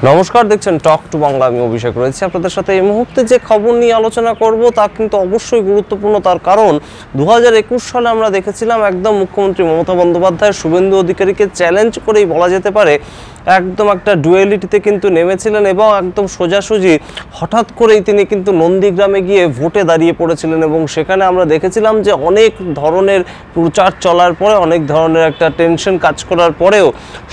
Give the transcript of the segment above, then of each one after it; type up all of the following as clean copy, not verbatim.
নমস্কার, দেখছেন talk to Bangla. আমি অভিষেক রয়েছি আপনাদের সাথে। এই মুহূর্তে যে খবর নিয়ে আলোচনা করব তা কিন্তু অবশ্যই গুরুত্বপূর্ণ, তার কারণ 2021 সালে আমরা দেখেছিলাম একদম মুখ্যমন্ত্রী মমতা বন্দ্যোপাধ্যায় শুভেন্দু অধিকারীকে চ্যালেঞ্জ করেই বলা যেতে পারে একদম একটা ডুয়েলিটিতে কিন্তু নেমেছিলেন এবং একদম সোজাসুজি হঠাৎ করেই তিনি কিন্তু নন্দীগ্রামে গিয়ে ভোটে দাঁড়িয়ে পড়েছিলেন এবং সেখানে আমরা দেখেছিলাম যে অনেক ধরনের প্রচার চলার পরে, অনেক ধরনের একটা টেনশন কাজ করার পরেও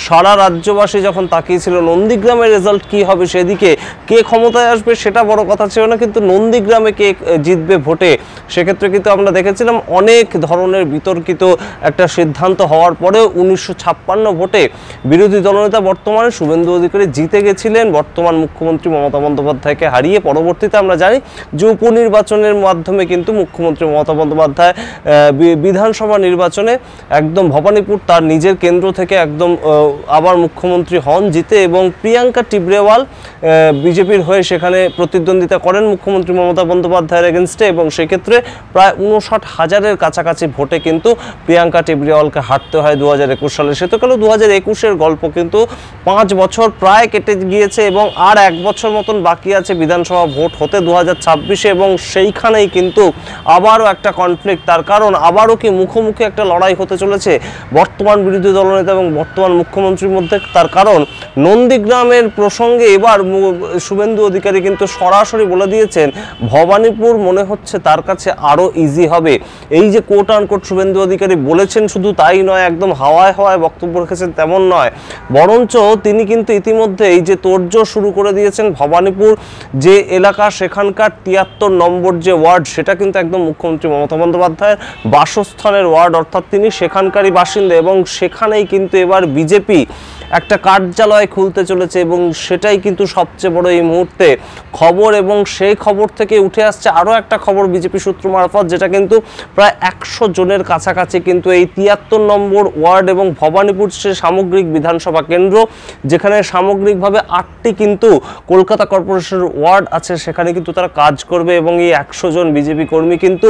সারা রাজ্যবাসী যখন তাকিয়েছিল নন্দীগ্রামের রেজাল্ট কী হবে, সেদিকে কে ক্ষমতায় আসবে সেটা বড় কথা ছিল না, কিন্তু নন্দীগ্রামে কে জিতবে ভোটে সেক্ষেত্রে কিন্তু আমরা দেখেছিলাম অনেক ধরনের বিতর্কিত একটা সিদ্ধান্ত হওয়ার পরেও 1956 ভোটে বিরোধী দলনেতা বর্তমানে শুভেন্দু অধিকারী জিতে গেছিলেন বর্তমান মুখ্যমন্ত্রী মমতা বন্দ্যোপাধ্যায়কে হারিয়ে। পরবর্তীতে আমরা জানি যে উপনির্বাচনের মাধ্যমে কিন্তু মুখ্যমন্ত্রী মমতা বন্দ্যোপাধ্যায় বিধানসভা নির্বাচনে একদম ভবানীপুর তার নিজের কেন্দ্র থেকে একদম আবার মুখ্যমন্ত্রী হন জিতে, এবং প্রিয়াঙ্কা টিবরেওয়াল বিজেপির হয়ে সেখানে প্রতিদ্বন্দ্বিতা করেন মুখ্যমন্ত্রী মমতা বন্দ্যোপাধ্যায়ের এগেনস্টে, এবং সেক্ষেত্রে প্রায় 59,000-এর কাছাকাছি ভোটে কিন্তু প্রিয়াঙ্কা টিবরেওয়ালকে হারতে হয় 2021 সালে। সে তো গেল 2021-এর গল্প, কিন্তু 5 বছর প্রায় কেটে গিয়েছে এবং আর 1 বছর মতন বাকি আছে বিধানসভা ভোট হতে 2026-এ, এবং সেইখানেই কিন্তু আবারও একটা কনফ্লিক্ট, তার কারণ আবারও কি মুখোমুখি একটা লড়াই হতে চলেছে বর্তমান বিরোধী দলনেতা এবং বর্তমান মুখ্যমন্ত্রীর মধ্যে। তার কারণ নন্দীগ্রামের প্রসঙ্গে এবার শুভেন্দু অধিকারী কিন্তু সরাসরি বলে দিয়েছেন ভবানীপুর মনে হচ্ছে তার কাছে আরও ইজি হবে। এই যে কোট আনকোট শুভেন্দু অধিকারী বলেছেন শুধু তাই নয়, একদম হাওয়ায় হাওয়ায় বক্তব্য রেখেছেন তেমন নয়, বরঞ্চ তিনি কিন্তু ইতিমধ্যে এই যে তোড়জোড় শুরু করে দিয়েছেন ভবানীপুর যে এলাকা, সেখানকার 73 নম্বর যে ওয়ার্ড, সেটা কিন্তু একদম মুখ্যমন্ত্রী মমতা বন্দ্যোপাধ্যায়ের বাসস্থানের ওয়ার্ড, অর্থাৎ তিনি সেখানকারই বাসিন্দা, এবং সেখানেই কিন্তু এবার বিজেপি একটা কার্যালয় খুলতে চলেছে এবং সেটাই কিন্তু সবচেয়ে বড় এই মুহূর্তে খবর। এবং সেই খবর থেকে উঠে আসছে আরও একটা খবর বিজেপি সূত্র মারফত, যেটা কিন্তু প্রায় 100 জনের কাছাকাছি কিন্তু এই 73 নম্বর ওয়ার্ড এবং ভবানীপুর সে সামগ্রিক বিধানসভা কেন্দ্র, যেখানে সামগ্রিকভাবে 8টি কিন্তু কলকাতা কর্পোরেশনের ওয়ার্ড আছে, সেখানে কিন্তু তারা কাজ করবে। এবং এই 100 জন বিজেপি কর্মী কিন্তু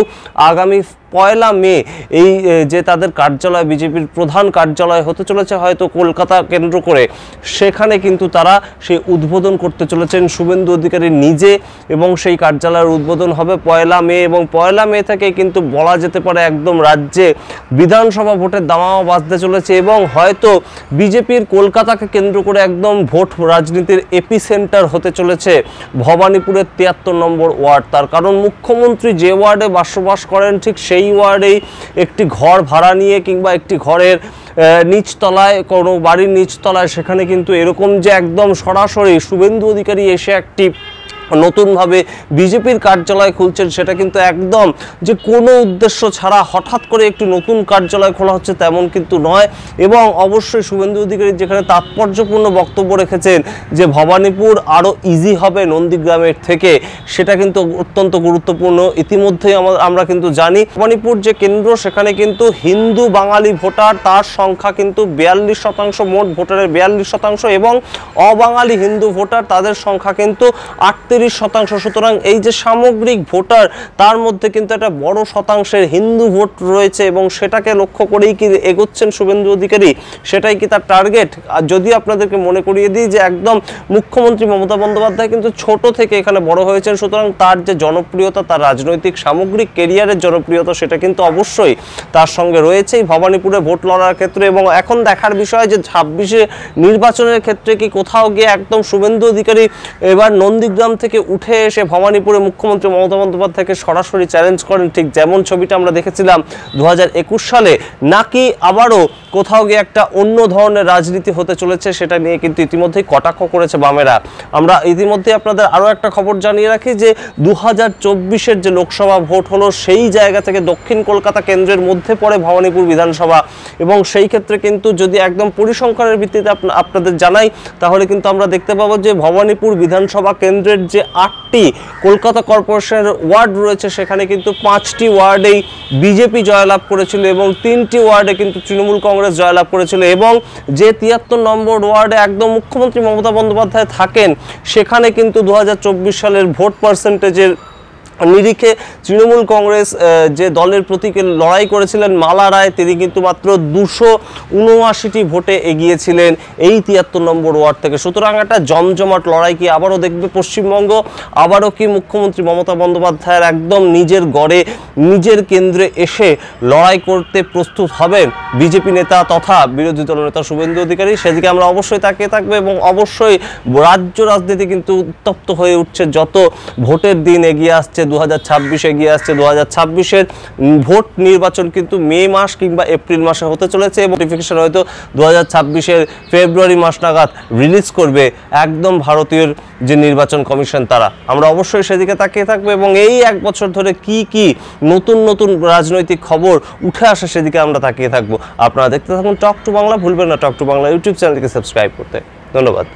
আগামী 1 মে এই যে তাদের কার্যালয়, বিজেপির প্রধান কার্যালয় হতে চলেছে হয়তো কলকাতা কেন্দ্র করে, সেখানে কিন্তু তারা সেই উদ্বোধন করতে চলেছেন শুভেন্দু অধিকারী নিজে, এবং সেই কার্যালয়ের উদ্বোধন হবে 1 মে, এবং 1 মে থেকে কিন্তু বলা যেতে পারে একদম রাজ্যে বিধানসভা ভোটের দামামা বাজতে চলেছে, এবং হয়তো বিজেপির কলকাতাকে কেন্দ্র করে একদম ভোট রাজনীতির এপিসেন্টার হতে চলেছে ভবানীপুরের 73 নম্বর ওয়ার্ড। তার কারণ মুখ্যমন্ত্রী যে ওয়ার্ডে বসবাস করেন ঠিক সেই ওয়ার্ডেই একটি ঘর ভাড়া নিয়ে কিংবা একটি ঘরের নিচতলায়, কোনো বাড়ির নিচতলায়, সেখানে কিন্তু এরকম যে একদম সরাসরি শুভেন্দু অধিকারী এসে একটি নতুনভাবে বিজেপির কার্যালয় খুলছেন, সেটা কিন্তু একদম যে কোনো উদ্দেশ্য ছাড়া হঠাৎ করে একটি নতুন কার্যালয় খোলা হচ্ছে তেমন কিন্তু নয়। এবং অবশ্যই শুভেন্দু অধিকারী যেখানে তাৎপর্যপূর্ণ বক্তব্য রেখেছেন যে ভবানীপুর আরও ইজি হবে নন্দীগ্রামের থেকে, সেটা কিন্তু অত্যন্ত গুরুত্বপূর্ণ। ইতিমধ্যেই আমরা কিন্তু জানি ভবানীপুর যে কেন্দ্র, সেখানে কিন্তু হিন্দু বাঙালি ভোটার তার সংখ্যা কিন্তু 42%, মোট ভোটারের 42%, এবং অবাঙালি হিন্দু ভোটার তাদের সংখ্যা কিন্তু 38%। সুতরাং এই যে সামগ্রিক ভোটার, তার মধ্যে কিন্তু একটা বড় শতাংশের হিন্দু ভোট রয়েছে, এবং সেটাকে লক্ষ্য করেই কি এগোচ্ছেন শুভেন্দু অধিকারী, সেটাই কি তার টার্গেট। আর যদি আপনাদেরকে মনে করিয়ে দিই যে একদম মুখ্যমন্ত্রী মমতা বন্দ্যোপাধ্যায় কিন্তু ছোট থেকে এখানে বড় হয়েছেন, সুতরাং তার যে জনপ্রিয়তা, তার রাজনৈতিক সামগ্রিক কেরিয়ারের জনপ্রিয়তা, সেটা কিন্তু অবশ্যই তার সঙ্গে রয়েছেই ভবানীপুরে ভোট লড়ার ক্ষেত্রে। এবং এখন দেখার বিষয় যে 26-এ নির্বাচনের ক্ষেত্রে কি কোথাও গিয়ে একদম শুভেন্দু অধিকারী এবার নন্দীগ্রাম থেকে উঠে এসে ভবানীপুরে মুখ্যমন্ত্রী মমতা বন্দ্যোপাধ্যায়কে সরাসরি চ্যালেঞ্জ করেন, ঠিক যেমন ছবিটা আমরা দেখেছিলাম 2021 সালে, নাকি আবারও কোথাও গিয়ে একটা অন্য ধরনের রাজনীতি হতে চলেছে, সেটা নিয়ে কিন্তু ইতিমধ্যেই কটাক্ষ করেছে বামেরা। আমরা ইতিমধ্যে আপনাদের আরও একটা খবর জানিয়ে রাখি যে 2024-এর যে লোকসভা ভোট হলো, সেই জায়গা থেকে দক্ষিণ কলকাতা কেন্দ্রের মধ্যে পড়ে ভবানীপুর বিধানসভা, এবং সেই ক্ষেত্রে কিন্তু যদি একদম পরিসংখ্যানের ভিত্তিতে আপনাদের জানাই, তাহলে কিন্তু আমরা দেখতে পাবো যে ভবানীপুর বিধানসভা কেন্দ্রের যে 8টি কলকাতা কর্পোরেশনের ওয়ার্ড রয়েছে, সেখানে কিন্তু 5টি ওয়ার্ডেই বিজেপি জয়লাভ করেছিল এবং 3টি ওয়ার্ডে কিন্তু তৃণমূল কংগ্রেস জয়লাভ করেছিল। এবং যে 73 নম্বর ওয়ার্ডে একদম মুখ্যমন্ত্রী মমতা বন্দ্যোপাধ্যায় থাকেন, সেখানে কিন্তু 2024 সালের ভোট পার্সেন্টেজের নিরিখে তৃণমূল কংগ্রেস যে দলের প্রতীকে লড়াই করেছিলেন মালা রায়, তিনি কিন্তু মাত্র 279টি ভোটে এগিয়েছিলেন এই 73 নম্বর ওয়ার্ড থেকে। সুতরাং একটা জমজমাট লড়াই কি আবারও দেখবে পশ্চিমবঙ্গ? আবারও কি মুখ্যমন্ত্রী মমতা বন্দ্যোপাধ্যায়ের একদম নিজের গড়ে নিজের কেন্দ্রে এসে লড়াই করতে প্রস্তুত হবেন বিজেপি নেতা তথা বিরোধী দলনেতা শুভেন্দু অধিকারী? সেদিকে আমরা অবশ্যই তাকিয়ে থাকবো এবং অবশ্যই রাজ্য রাজনীতি কিন্তু উত্তপ্ত হয়ে উঠছে যত ভোটের দিন এগিয়ে আসছে। 2026 এগিয়ে আসছে, 2026-এর ভোট নির্বাচন কিন্তু মে মাস কিংবা এপ্রিল মাসে হতে চলেছে এবং নোটিফিকেশন হয়তো 2026-এর ফেব্রুয়ারি মাস নাগাদ রিলিজ করবে একদম ভারতীয় যে নির্বাচন কমিশন তারা। আমরা অবশ্যই সেদিকে তাকিয়ে থাকবো এবং এই এক বছর ধরে কি কি নতুন নতুন রাজনৈতিক খবর উঠে আসে সেদিকে আমরা তাকিয়ে থাকবো। আপনারা দেখতে থাকুন টক টু বাংলা। ভুলবেন না টক টু বাংলা ইউটিউব চ্যানেলটিকে সাবস্ক্রাইব করতে। ধন্যবাদ।